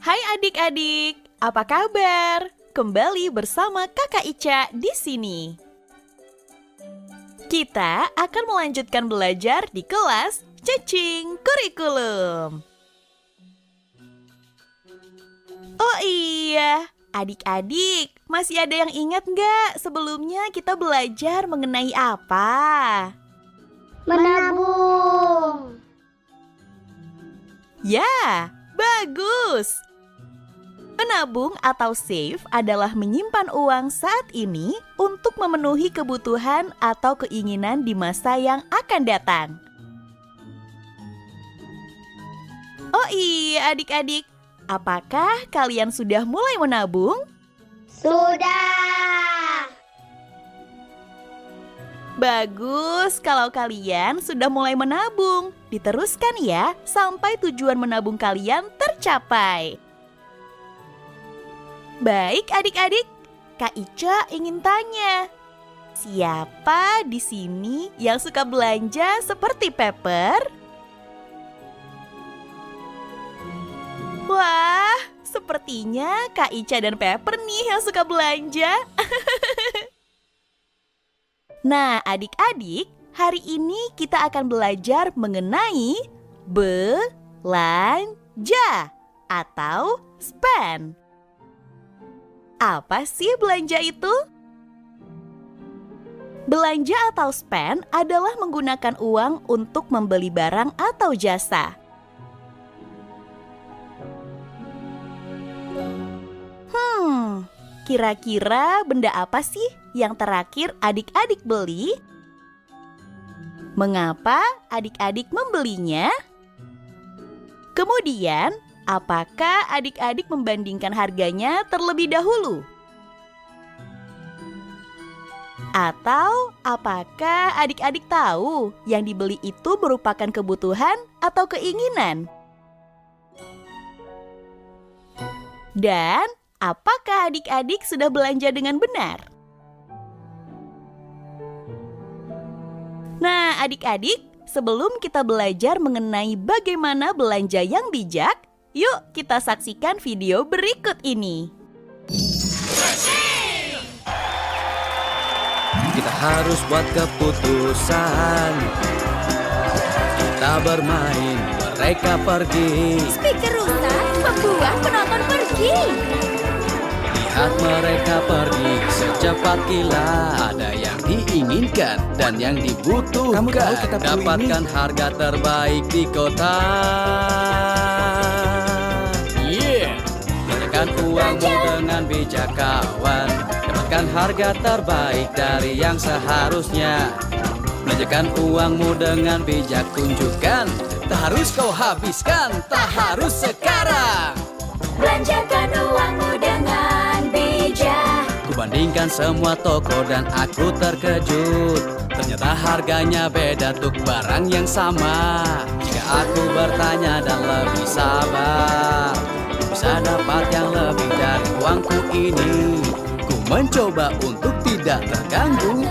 Hai adik-adik, apa kabar? Kembali bersama Kakak Ica di sini. Kita akan melanjutkan belajar di kelas Cacing Kurikulum. Oh iya, adik-adik, masih ada yang ingat nggak sebelumnya kita belajar mengenai apa? Menabung. Ya, bagus! Menabung atau save adalah menyimpan uang saat ini untuk memenuhi kebutuhan atau keinginan di masa yang akan datang. Oh iya adik-adik, apakah kalian sudah mulai menabung? Sudah. Bagus kalau kalian sudah mulai menabung. Diteruskan ya sampai tujuan menabung kalian tercapai. Baik adik-adik, Kak Ica ingin tanya, siapa di sini yang suka belanja seperti Pepper? Wah, sepertinya Kak Ica dan Pepper nih yang suka belanja. Nah, adik-adik, hari ini kita akan belajar mengenai belanja atau spend. Apa sih belanja itu? Belanja atau spend adalah menggunakan uang untuk membeli barang atau jasa. Kira-kira benda apa sih yang terakhir adik-adik beli? Mengapa adik-adik membelinya? Kemudian, apakah adik-adik membandingkan harganya terlebih dahulu? Atau apakah adik-adik tahu yang dibeli itu merupakan kebutuhan atau keinginan? Dan apakah adik-adik sudah belanja dengan benar? Nah, adik-adik, sebelum kita belajar mengenai bagaimana belanja yang bijak, yuk kita saksikan video berikut ini. Kita harus buat keputusan. Kita bermain, mereka pergi. Speaker rusak membuat penonton pergi. Lihat mereka pergi secepat kilat. Ada yang diinginkan dan yang dibutuhkan. Kamu tahu kita perlu dapatkan ini? harga terbaik di kota. Gunakan uangmu dengan bijak kawan. Dapatkan harga terbaik dari yang seharusnya. Belanjakan uangmu dengan bijak, tunjukkan. Tak harus kau habiskan, tak harus sekarang. Belanjakan uangmu dengan bijak. Kubandingkan semua toko dan aku terkejut. Ternyata harganya beda untuk barang yang sama. Jika aku bertanya dan lebih sabar, bisa dapat yang lebih dari uangku ini. Ku mencoba untuk tidak terganggu,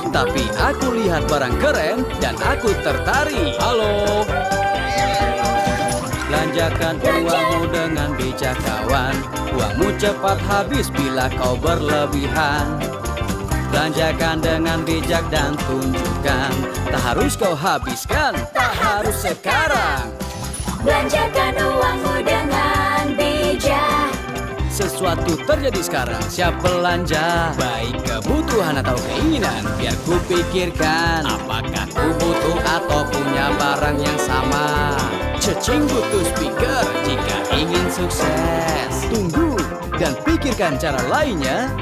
tapi aku lihat barang keren dan aku tertarik. Halo. Belanjakan uangmu dengan bijak kawan. Uangmu cepat habis bila kau berlebihan. Belanjakan dengan bijak dan tunjukkan. Tak harus kau habiskan, tak harus sekarang. Belanjakan uangmu dengan bijak. Sesuatu terjadi sekarang, siap belanja. Baik kebutuhan atau keinginan, biar ku pikirkan. Apakah ku butuh atau punya barang yang sama? Cacing butuh speaker jika ingin sukses. Tunggu dan pikirkan cara lainnya.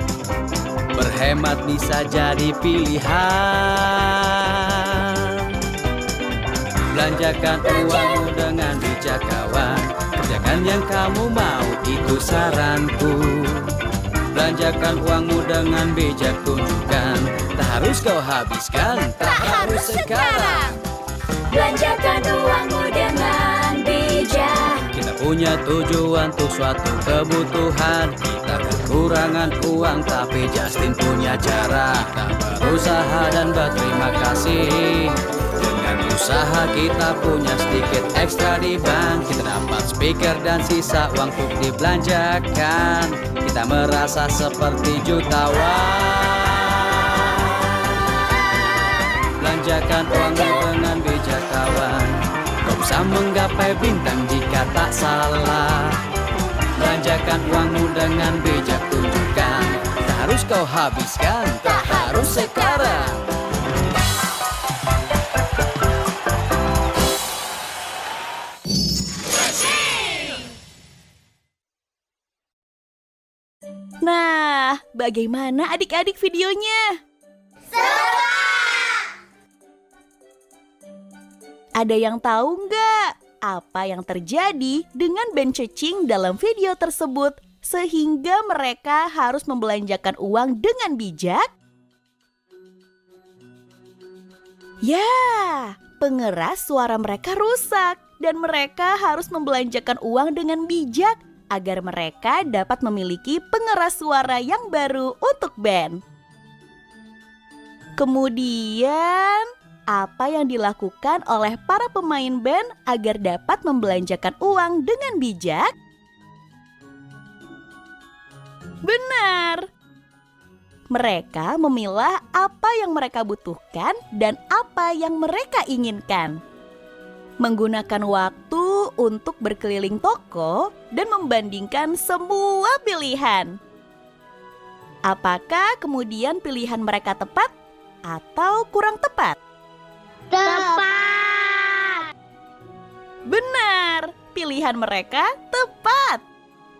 Berhemat bisa jadi pilihan. Belanjakan uangmu dengan bijak kawan. Kerjakan yang kamu mau, itu saranku. Belanjakan uangmu dengan bijak, tunjukkan. Tak harus kau habiskan, tak harus sekarang. Belanjakan uangmu dengan bijak. Kita punya tujuan untuk suatu kebutuhan. Kita kekurangan uang tapi Justin punya cara. Kita berusaha dan berterima kasih. Dengan Usaha kita punya sedikit ekstra di bank, kita dapat speaker dan sisa uang untuk dibelanjakan. Kita merasa seperti jutawan. Belanjakan uangmu dengan bijak kawan, kau bisa menggapai bintang jika tak salah. Belanjakan uangmu dengan bijak, tunjukkan tak harus kau habiskan, tak harus sekarang. Nah, bagaimana adik-adik videonya? Ada yang tahu nggak apa yang terjadi dengan Ben Cacing dalam video tersebut sehingga mereka harus membelanjakan uang dengan bijak? Ya, pengeras suara mereka rusak dan mereka harus membelanjakan uang dengan bijak agar mereka dapat memiliki pengeras suara yang baru untuk band. Kemudian, apa yang dilakukan oleh para pemain band agar dapat membelanjakan uang dengan bijak? Benar! Mereka memilah apa yang mereka butuhkan dan apa yang mereka inginkan. Menggunakan waktu untuk berkeliling toko dan membandingkan semua pilihan. Apakah kemudian pilihan mereka tepat atau kurang tepat? Tepat. Benar, pilihan mereka tepat.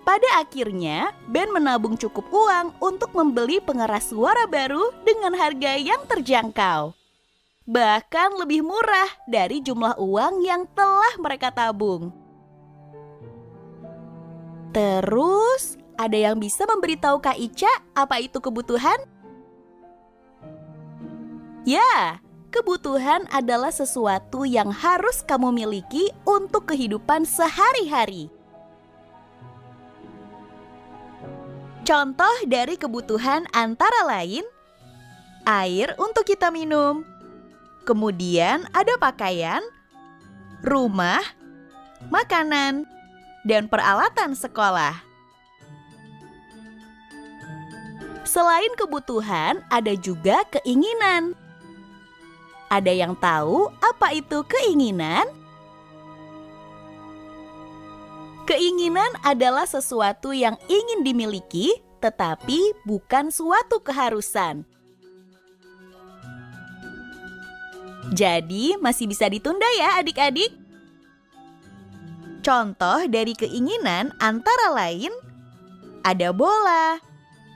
Pada akhirnya, Ben menabung cukup uang untuk membeli pengeras suara baru dengan harga yang terjangkau. Bahkan lebih murah dari jumlah uang yang telah mereka tabung. Terus, ada yang bisa memberitahu Kak Ica apa itu kebutuhan? Ya, kebutuhan adalah sesuatu yang harus kamu miliki untuk kehidupan sehari-hari. Contoh dari kebutuhan antara lain, air untuk kita minum. Kemudian ada pakaian, rumah, makanan, dan peralatan sekolah. Selain kebutuhan, ada juga keinginan. Ada yang tahu apa itu keinginan? Keinginan adalah sesuatu yang ingin dimiliki, tetapi bukan suatu keharusan. Jadi masih bisa ditunda ya adik-adik. Contoh dari keinginan antara lain ada bola,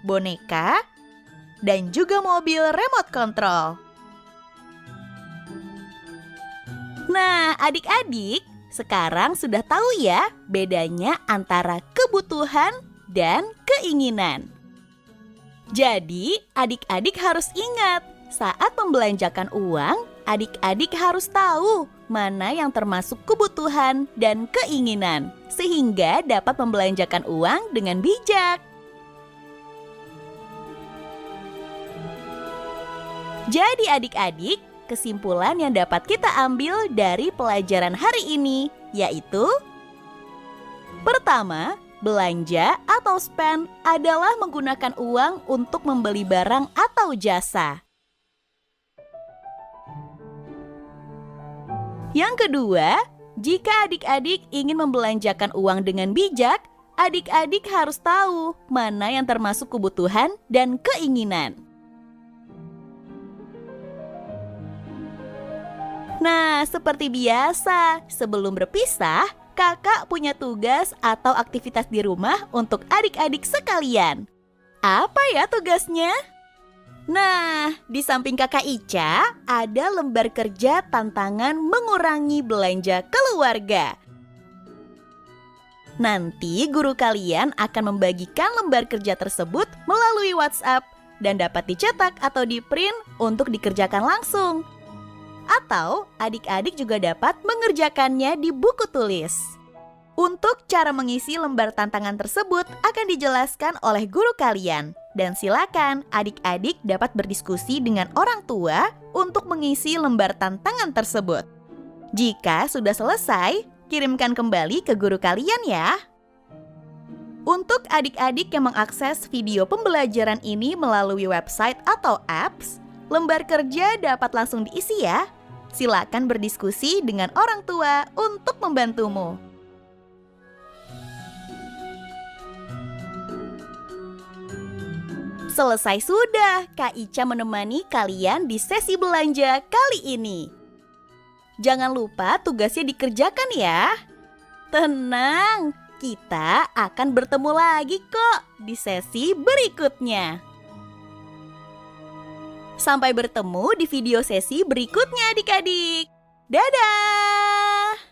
boneka, dan juga mobil remote control. Nah, adik-adik, sekarang sudah tahu ya bedanya antara kebutuhan dan keinginan. Jadi, adik-adik harus ingat, saat membelanjakan uang, adik-adik harus tahu mana yang termasuk kebutuhan dan keinginan, sehingga dapat membelanjakan uang dengan bijak. Jadi adik-adik, kesimpulan yang dapat kita ambil dari pelajaran hari ini yaitu: pertama, belanja atau spend adalah menggunakan uang untuk membeli barang atau jasa. Yang kedua, jika adik-adik ingin membelanjakan uang dengan bijak, adik-adik harus tahu mana yang termasuk kebutuhan dan keinginan. Nah, seperti biasa, sebelum berpisah, kakak punya tugas atau aktivitas di rumah untuk adik-adik sekalian. Apa ya tugasnya? Nah, di samping kakak Ica, ada lembar kerja tantangan mengurangi belanja keluarga. Nanti guru kalian akan membagikan lembar kerja tersebut melalui WhatsApp dan dapat dicetak atau di-print untuk dikerjakan langsung. Atau adik-adik juga dapat mengerjakannya di buku tulis. Untuk cara mengisi lembar tantangan tersebut akan dijelaskan oleh guru kalian. Dan silakan adik-adik dapat berdiskusi dengan orang tua untuk mengisi lembar tantangan tersebut. Jika sudah selesai, kirimkan kembali ke guru kalian ya. Untuk adik-adik yang mengakses video pembelajaran ini melalui website atau apps, lembar kerja dapat langsung diisi ya. Silakan berdiskusi dengan orang tua untuk membantumu. Selesai sudah, Kak Ica menemani kalian di sesi belanja kali ini. Jangan lupa tugasnya dikerjakan ya. Tenang, kita akan bertemu lagi kok di sesi berikutnya. Sampai bertemu di video sesi berikutnya adik-adik. Dadah!